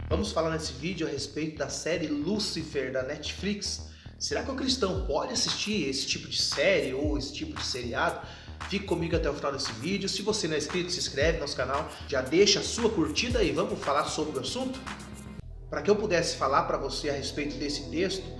Vamos falar nesse vídeo a respeito da série Lucifer da Netflix. Será que o cristão pode assistir esse tipo de série ou esse tipo de seriado? Fique comigo até o final desse vídeo. Se você não é inscrito, se inscreve no nosso canal, já deixa a sua curtida e vamos falar sobre o assunto? Para que eu pudesse falar para você a respeito desse texto,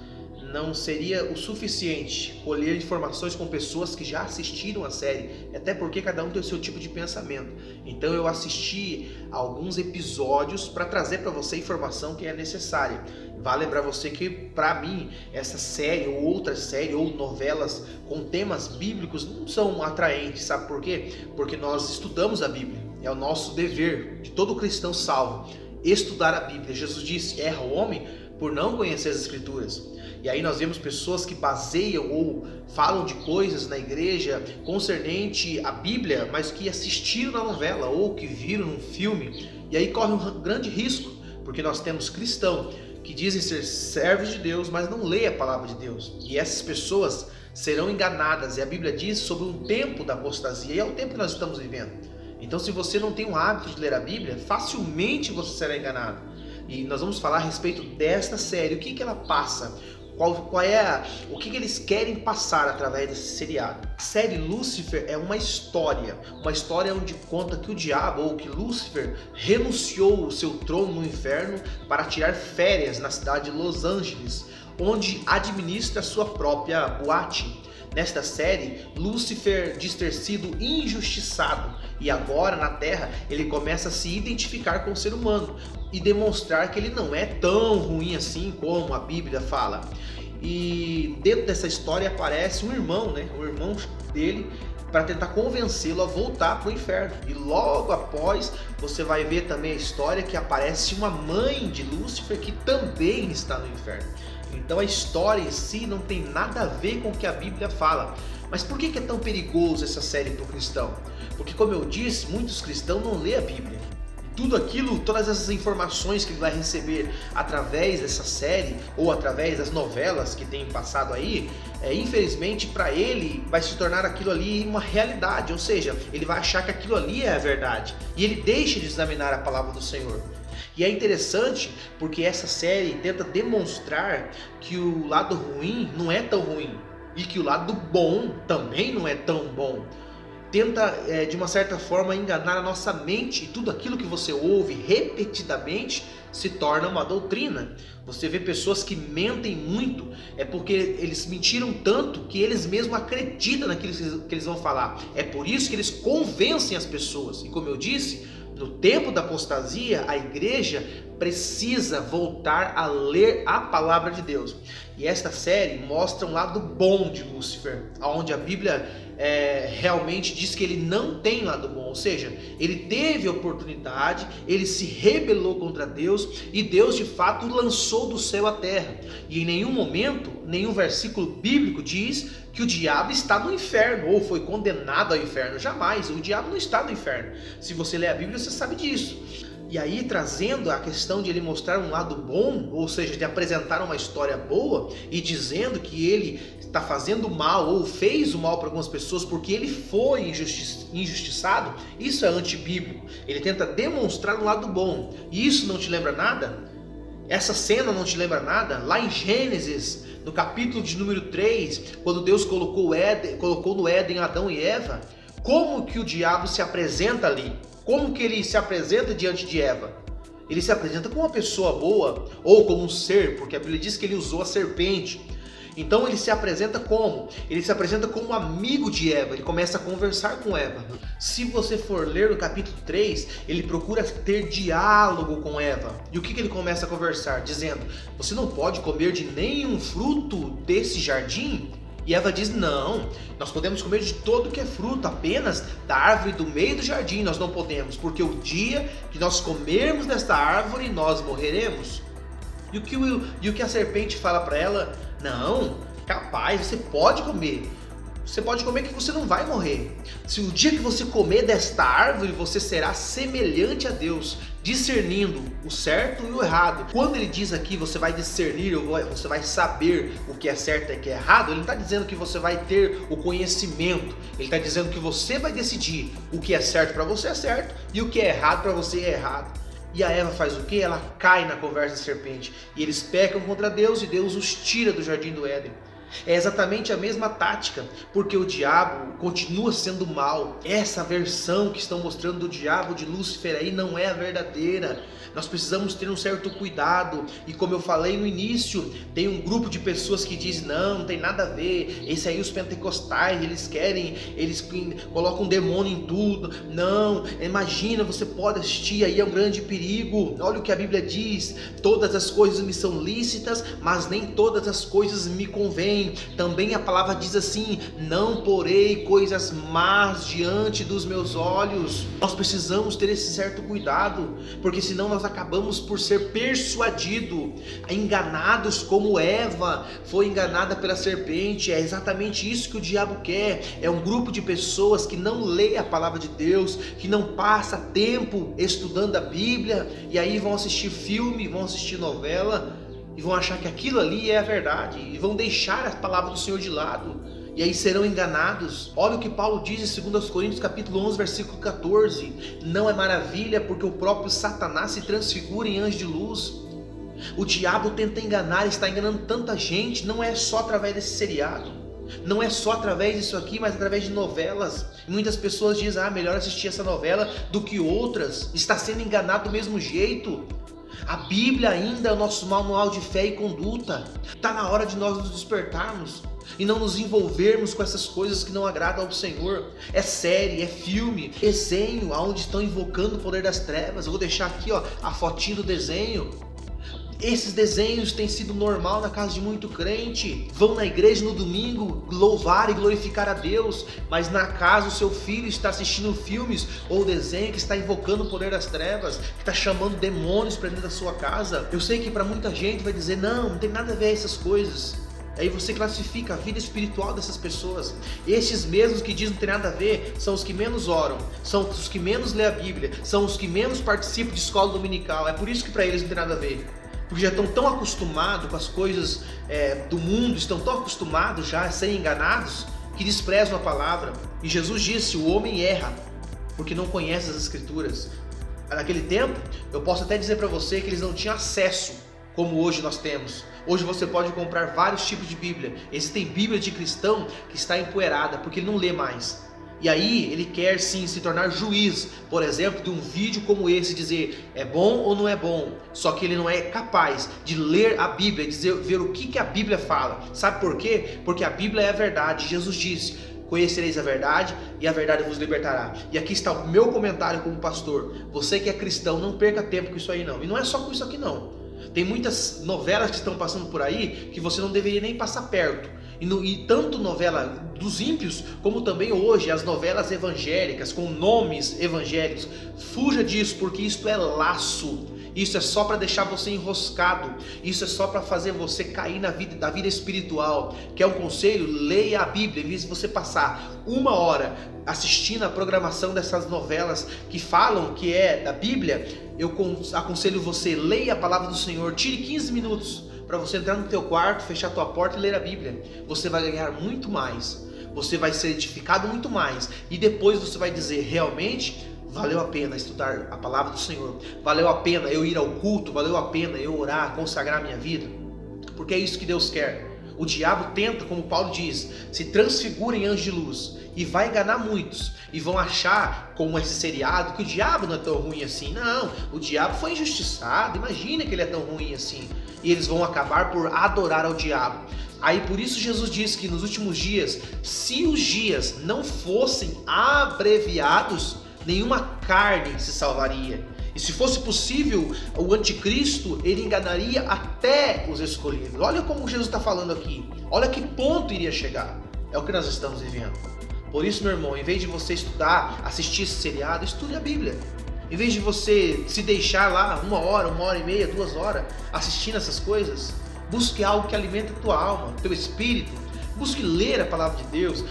não seria o suficiente colher informações com pessoas que já assistiram a série, até porque cada um tem o seu tipo de pensamento. Então eu assisti alguns episódios para trazer para você a informação que é necessária. Vale lembrar você que, para mim, essa série ou outra série ou novelas com temas bíblicos não são atraentes, sabe por quê? Porque nós estudamos a Bíblia, é o nosso dever de todo cristão salvo, estudar a Bíblia. Jesus disse: erra o homem por não conhecer as Escrituras. E aí nós vemos pessoas que baseiam ou falam de coisas na igreja concernente à Bíblia, mas que assistiram na novela ou que viram num filme. E aí corre um grande risco, porque nós temos cristãos que dizem ser servos de Deus, mas não leem a palavra de Deus. E essas pessoas serão enganadas. E a Bíblia diz sobre um tempo da apostasia, e é o tempo que nós estamos vivendo. Então, se você não tem o hábito de ler a Bíblia, facilmente você será enganado. E nós vamos falar a respeito desta série, o que ela passa, o que eles querem passar através desse seriado. A série Lucifer é uma história onde conta que o diabo, ou que Lúcifer, renunciou o seu trono no inferno para tirar férias na cidade de Los Angeles, onde administra sua própria boate. Nesta série, Lúcifer diz ter sido injustiçado e agora na Terra ele começa a se identificar com o ser humano e demonstrar que ele não é tão ruim assim como a Bíblia fala. E dentro dessa história aparece um irmão, o irmão dele, para tentar convencê-lo a voltar para o inferno. E logo após você vai ver também a história que aparece uma mãe de Lúcifer que também está no inferno. Então a história em si não tem nada a ver com o que a Bíblia fala. Mas por que é tão perigoso essa série para o cristão? Porque, como eu disse, muitos cristãos não lêem a Bíblia. Todas essas informações que ele vai receber através dessa série ou através das novelas que tem passado aí, infelizmente para ele vai se tornar aquilo ali uma realidade. Ou seja, ele vai achar que aquilo ali é a verdade e ele deixa de examinar a palavra do Senhor. E é interessante porque essa série tenta demonstrar que o lado ruim não é tão ruim e que o lado bom também não é tão bom. Tenta, de uma certa forma, enganar a nossa mente, e tudo aquilo que você ouve repetidamente se torna uma doutrina. Você vê pessoas que mentem muito, é porque eles mentiram tanto que eles mesmos acreditam naquilo que eles vão falar. É por isso que eles convencem as pessoas. E como eu disse, no tempo da apostasia, a igreja precisa voltar a ler a palavra de Deus. E esta série mostra um lado bom de Lúcifer, onde a Bíblia realmente diz que ele não tem lado bom. Ou seja, ele teve a oportunidade, ele se rebelou contra Deus e Deus de fato o lançou do céu à terra. E em nenhum momento, nenhum versículo bíblico diz que o diabo está no inferno ou foi condenado ao inferno. Jamais, o diabo não está no inferno. Se você lê a Bíblia, você sabe disso. E aí, trazendo a questão de ele mostrar um lado bom, ou seja, de apresentar uma história boa e dizendo que ele está fazendo mal ou fez o mal para algumas pessoas porque ele foi injustiçado, isso é antibíblico. Ele tenta demonstrar um lado bom. E isso não te lembra nada? Essa cena não te lembra nada? Lá em Gênesis, no capítulo de número 3, quando Deus colocou no Éden Adão e Eva, como que o diabo se apresenta ali? Como que ele se apresenta diante de Eva? Ele se apresenta como uma pessoa boa ou como um ser, porque a Bíblia diz que ele usou a serpente. Então ele se apresenta como? Ele se apresenta como amigo de Eva, ele começa a conversar com Eva. Se você for ler no capítulo 3, ele procura ter diálogo com Eva. E o que ele começa a conversar? Dizendo: você não pode comer de nenhum fruto desse jardim? E Eva diz: não, nós podemos comer de todo que é fruto, apenas da árvore do meio do jardim nós não podemos, porque o dia que nós comermos desta árvore nós morreremos. E o que a serpente fala para ela? Não, capaz, você pode comer que você não vai morrer. Se o dia que você comer desta árvore, você será semelhante a Deus, discernindo o certo e o errado. Quando ele diz aqui, você vai discernir, você vai saber o que é certo e o que é errado, ele não está dizendo que você vai ter o conhecimento. Ele está dizendo que você vai decidir o que é certo para você é certo e o que é errado para você é errado. E a Eva faz o quê? Ela cai na conversa da serpente. E eles pecam contra Deus e Deus os tira do jardim do Éden. É exatamente a mesma tática, porque o diabo continua sendo mal. Essa versão que estão mostrando do diabo, de Lúcifer aí, não é a verdadeira. Nós precisamos ter um certo cuidado. E como eu falei no início, tem um grupo de pessoas que dizem, não tem nada a ver, esse aí os pentecostais, eles colocam um demônio em tudo. Não, imagina, você pode assistir, aí é um grande perigo. Olha o que a Bíblia diz, todas as coisas me são lícitas, mas nem todas as coisas me convêm. Também a palavra diz assim, não porei coisas más diante dos meus olhos. Nós precisamos ter esse certo cuidado, porque senão nós acabamos por ser persuadidos, enganados como Eva foi enganada pela serpente. É exatamente isso que o diabo quer. É um grupo de pessoas que não lê a palavra de Deus, que não passa tempo estudando a Bíblia, e aí vão assistir filme, vão assistir novela, e vão achar que aquilo ali é a verdade, e vão deixar a palavra do Senhor de lado, e aí serão enganados. Olha o que Paulo diz em 2 Coríntios capítulo 11, versículo 14, não é maravilha porque o próprio Satanás se transfigura em anjo de luz. O diabo tenta enganar, está enganando tanta gente, não é só através desse seriado, não é só através disso aqui, mas através de novelas. Muitas pessoas dizem, melhor assistir essa novela do que outras, está sendo enganado do mesmo jeito. A Bíblia ainda é o nosso manual de fé e conduta. Está na hora de nós nos despertarmos e não nos envolvermos com essas coisas que não agradam ao Senhor. É série, é filme, desenho, onde estão invocando o poder das trevas. Eu vou deixar aqui a fotinho do desenho. Esses desenhos têm sido normal na casa de muito crente. Vão na igreja no domingo louvar e glorificar a Deus, mas na casa o seu filho está assistindo filmes ou desenho que está invocando o poder das trevas, que está chamando demônios para dentro da sua casa. Eu sei que para muita gente vai dizer, não tem nada a ver essas coisas. Aí você classifica a vida espiritual dessas pessoas. Estes mesmos que dizem que não tem nada a ver, são os que menos oram, são os que menos lêem a Bíblia, são os que menos participam de escola dominical. É por isso que para eles não tem nada a ver. Porque já estão tão acostumados com as coisas do mundo, estão tão acostumados já a serem enganados, que desprezam a palavra. E Jesus disse, o homem erra, porque não conhece as Escrituras. Naquele tempo, eu posso até dizer para você que eles não tinham acesso, como hoje nós temos. Hoje você pode comprar vários tipos de Bíblia. Existem Bíblia de cristão que está empoeirada, porque ele não lê mais. E aí ele quer sim se tornar juiz, por exemplo, de um vídeo como esse, dizer é bom ou não é bom. Só que ele não é capaz de ler a Bíblia, ver o que a Bíblia fala. Sabe por quê? Porque a Bíblia é a verdade. Jesus disse, conhecereis a verdade e a verdade vos libertará. E aqui está o meu comentário como pastor. Você que é cristão, não perca tempo com isso aí não. E não é só com isso aqui não. Tem muitas novelas que estão passando por aí que você não deveria nem passar perto. E tanto novela dos ímpios, como também hoje as novelas evangélicas, com nomes evangélicos. Fuja disso, porque isto é laço. Isso é só para deixar você enroscado. Isso é só para fazer você cair na vida espiritual. Quer um conselho? Leia a Bíblia. Em vez de você passar 1 hora assistindo a programação dessas novelas que falam que é da Bíblia, eu aconselho você, leia a palavra do Senhor. Tire 15 minutos para você entrar no teu quarto, fechar a tua porta e ler a Bíblia. Você vai ganhar muito mais. Você vai ser edificado muito mais. E depois você vai dizer, realmente valeu a pena estudar a palavra do Senhor. Valeu a pena eu ir ao culto. Valeu a pena eu orar, consagrar minha vida. Porque é isso que Deus quer. O diabo tenta, como Paulo diz, se transfigura em anjo de luz. E vai enganar muitos. E vão achar, como esse seriado, que o diabo não é tão ruim assim. Não, o diabo foi injustiçado. Imagina que ele é tão ruim assim. E eles vão acabar por adorar ao diabo. Aí por isso Jesus disse que nos últimos dias, se os dias não fossem abreviados, nenhuma carne se salvaria. E se fosse possível, o anticristo, ele enganaria até os escolhidos. Olha como Jesus está falando aqui. Olha que ponto iria chegar. É o que nós estamos vivendo. Por isso, meu irmão, em vez de você estudar, assistir esse seriado, estude a Bíblia. Em vez de você se deixar lá 1 hora, 1h30, 2 horas assistindo essas coisas, busque algo que alimenta a tua alma, teu espírito. Busque ler a palavra de Deus,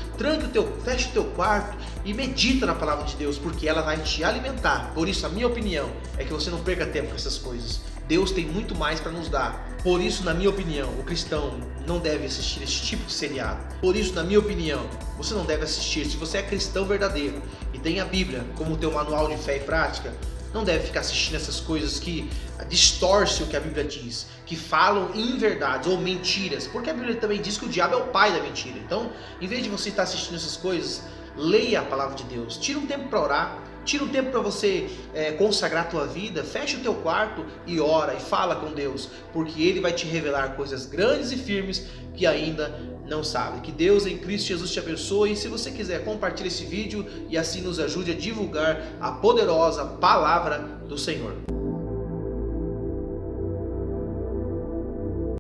feche o teu quarto e medita na palavra de Deus, porque ela vai te alimentar. Por isso, a minha opinião é que você não perca tempo com essas coisas. Deus tem muito mais para nos dar. Por isso, na minha opinião, o cristão não deve assistir esse tipo de seriado. Por isso, na minha opinião, você não deve assistir. Se você é cristão verdadeiro e tem a Bíblia como teu manual de fé e prática, não deve ficar assistindo essas coisas que distorcem o que a Bíblia diz, que falam inverdades ou mentiras, porque a Bíblia também diz que o diabo é o pai da mentira. Então, em vez de você estar assistindo essas coisas, leia a palavra de Deus, tira um tempo para orar, tira um tempo para você consagrar a tua vida, fecha o teu quarto e ora e fala com Deus, porque Ele vai te revelar coisas grandes e firmes que ainda não sabe. Que Deus em Cristo Jesus te abençoe, e se você quiser, compartilhe esse vídeo e assim nos ajude a divulgar a poderosa palavra do Senhor.